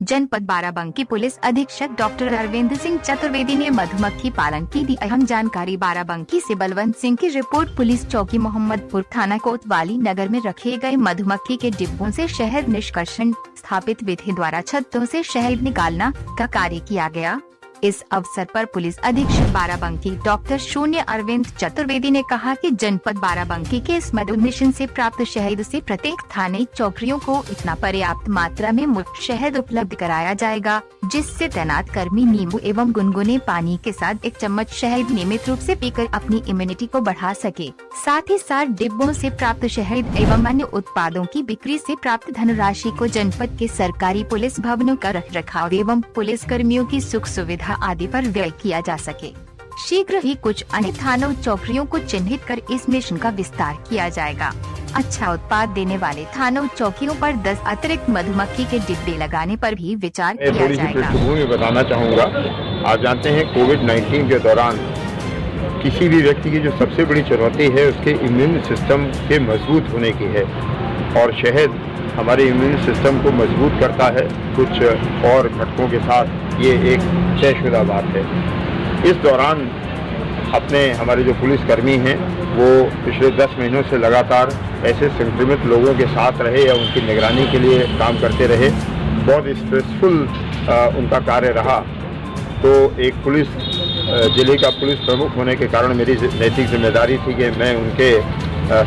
जनपद बाराबंकी पुलिस अधीक्षक डॉक्टर अरविंद सिंह चतुर्वेदी ने मधुमक्खी पालन की दी अहम जानकारी। बाराबंकी से बलवंत सिंह की रिपोर्ट। पुलिस चौकी मोहम्मदपुर थाना कोतवाली नगर में रखे गए मधुमक्खी के डिब्बों से शहद निष्कर्षण स्थापित विधि द्वारा छत्तों से शहद निकालना का कार्य किया गया। इस अवसर पर पुलिस अधीक्षक बाराबंकी डॉक्टर शून्य अरविंद चतुर्वेदी ने कहा कि जनपद बाराबंकी के इस मधु मिशन से प्राप्त शहद से प्रत्येक थाने चौकियों को इतना पर्याप्त मात्रा में मुफ्त शहद उपलब्ध कराया जाएगा, जिससे तैनात कर्मी नींबू एवं गुनगुने पानी के साथ 1 चम्मच शहद नियमित रूप से पीकर अपनी इम्यूनिटी को बढ़ा सके। साथ ही साथ डिब्बों से प्राप्त शहद एवं अन्य उत्पादों की बिक्री से प्राप्त धनराशि को जनपद के सरकारी पुलिस भवनों का रखरखाव एवं पुलिस कर्मियों की सुख सुविधा आदि पर व्यय किया जा सके। शीघ्र ही कुछ अन्य थानों चौकियों को चिन्हित कर इस मिशन का विस्तार किया जाएगा। अच्छा उत्पाद देने वाले थानों चौकियों पर 10 अतिरिक्त मधुमक्खी के डिब्बे लगाने पर भी विचार किया जाएगा। मैं बताना चाहूँगा, आप जानते हैं कोविड-19 के दौरान किसी भी व्यक्ति की जो सबसे बड़ी चुनौती है उसके इम्यून सिस्टम के मजबूत होने की है, और शहद हमारे इम्यून सिस्टम को मजबूत करता है। कुछ और घटकों के साथ ये एक तयशुदा बात है। इस दौरान हमारे जो पुलिसकर्मी हैं वो पिछले 10 महीनों से लगातार ऐसे संक्रमित लोगों के साथ रहे या उनकी निगरानी के लिए काम करते रहे। बहुत स्ट्रेसफुल उनका कार्य रहा। तो एक जिले का पुलिस प्रमुख होने के कारण मेरी नैतिक जिम्मेदारी थी कि मैं उनके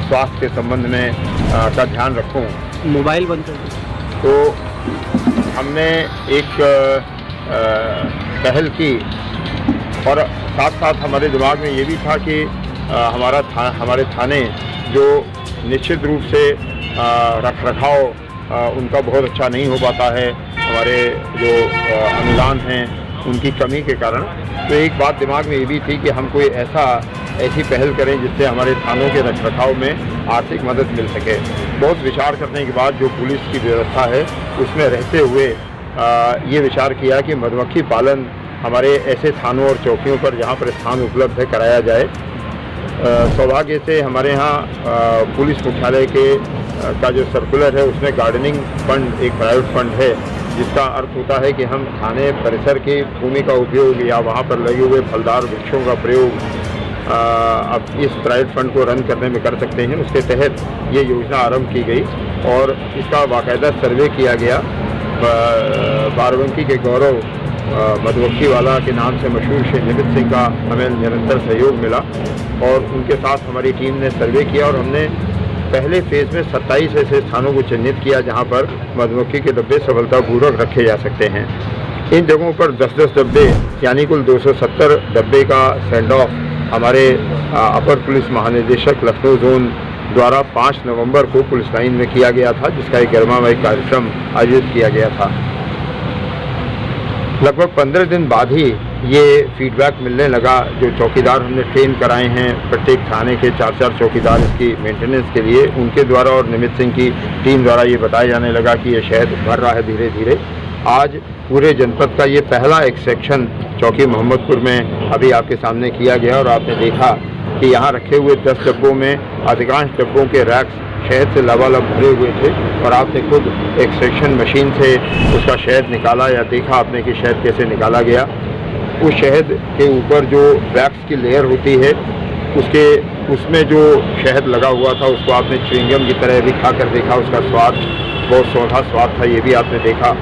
स्वास्थ्य के संबंध में का ध्यान रखूं। मोबाइल बंद तो हमने एक पहल की, और साथ साथ हमारे दिमाग में ये भी था कि हमारे थाने जो निश्चित रूप से रखरखाव उनका बहुत अच्छा नहीं हो पाता है, हमारे जो अनुदान हैं उनकी कमी के कारण। तो एक बात दिमाग में ये भी थी कि हम कोई ऐसी पहल करें जिससे हमारे थानों के रखरखाव में आर्थिक मदद मिल सके। बहुत विचार करने के बाद जो पुलिस की व्यवस्था है उसमें रहते हुए ये विचार किया कि मधुमक्खी पालन हमारे ऐसे थानों और चौकियों पर जहाँ पर स्थान उपलब्ध है कराया जाए। सौभाग्य से हमारे यहाँ पुलिस मुख्यालय का जो सर्कुलर है उसमें गार्डनिंग फंड एक प्राइवेट फंड है, जिसका अर्थ होता है कि हम थाने परिसर की भूमि का उपयोग या वहाँ पर लगे हुए फलदार वृक्षों का प्रयोग अब इस प्राइवेट फंड को रन करने में कर सकते हैं। उसके तहत ये योजना आरंभ की गई और इसका बाकायदा सर्वे किया गया। बाराबंकी के गौरव मधुमक्खी वाला के नाम से मशहूर श्री निमित सिंह का हमें निरंतर सहयोग मिला, और उनके साथ हमारी टीम ने सर्वे किया और हमने पहले फेज में 27 ऐसे स्थानों को चिन्हित किया जहां पर मधुमक्खी के डब्बे सफलतापूर्वक रखे जा सकते हैं। इन जगहों पर 10-10 डब्बे यानी कुल 270 डब्बे का सेंड ऑफ हमारे अपर पुलिस महानिदेशक लखनऊ जोन द्वारा 5 नवंबर को पुलिस लाइन में किया गया था, जिसका एक गरिमामय कार्यक्रम आयोजित किया गया था। लगभग 15 दिन बाद ही ये फीडबैक मिलने लगा। जो चौकीदार हमने ट्रेन कराए हैं, प्रत्येक थाने के 4-4 चौकीदार इसकी मेंटेनेंस के लिए, उनके द्वारा और निमित सिंह की टीम द्वारा ये बताया जाने लगा कि ये शहद भर रहा है धीरे धीरे। आज पूरे जनपद का ये पहला एक सेक्शन चौकी मोहम्मदपुर में अभी आपके सामने किया गया, और आपने देखा कि यहाँ रखे हुए 10 डब्बों में अधिकांश डब्बों के रैक्स शहद से लबालब भरे हुए थे, और आपने खुद एक्सट्रैक्शन मशीन से उसका शहद निकाला या देखा आपने कि शहद कैसे निकाला गया। उस शहद के ऊपर जो वैक्स की लेयर होती है उसमें जो शहद लगा हुआ था उसको आपने च्युइंगम की तरह भी खा कर देखा। उसका स्वाद बहुत सौंधा स्वाद था, ये भी आपने देखा।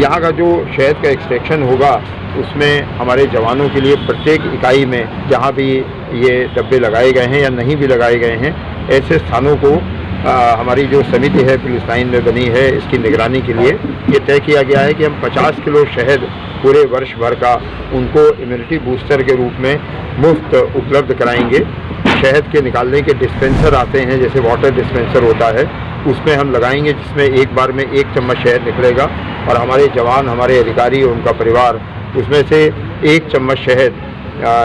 यहाँ का जो शहद का एक्सट्रैक्शन होगा उसमें हमारे जवानों के लिए प्रत्येक इकाई में जहाँ भी ये डब्बे लगाए गए हैं या नहीं भी लगाए गए हैं, ऐसे स्थानों को हमारी जो समिति है पुलिस लाइन में बनी है, इसकी निगरानी के लिए ये तय किया गया है कि हम 50 किलो शहद पूरे वर्ष भर का उनको इम्यूनिटी बूस्टर के रूप में मुफ्त उपलब्ध कराएंगे। शहद के निकालने के डिस्पेंसर आते हैं, जैसे वाटर डिस्पेंसर होता है, उसमें हम लगाएंगे, जिसमें एक बार में 1 चम्मच शहद निकलेगा, और हमारे जवान, हमारे अधिकारी और उनका परिवार उसमें से 1 चम्मच शहद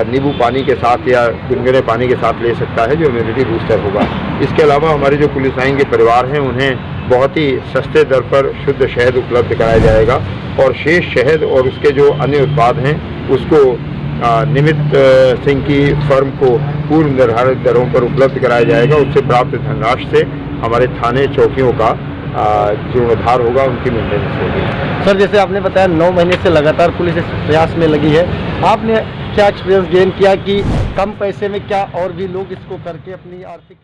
नींबू पानी के साथ या गुनगुने पानी के साथ ले सकता है, जो इम्यूनिटी बूस्टर होगा। इसके अलावा हमारे जो पुलिस लाइन के परिवार हैं उन्हें बहुत ही सस्ते दर पर शुद्ध शहद उपलब्ध कराया जाएगा, और शेष शहद और उसके जो अन्य उत्पाद हैं उसको निमित सिंह की फर्म को पूर्व निर्धारित दरों पर उपलब्ध कराया जाएगा। उससे प्राप्त धनराशि से हमारे थाने चौकियों का जीर्णोद्धार होगा, उनकी मेंटेनेंस होगी। सर, जैसे आपने बताया 9 महीने से लगातार पुलिस इस प्रयास में लगी है, आपने क्या एक्सपीरियंस गेन किया कि कम पैसे में क्या और भी लोग इसको करके अपनी आर्थिक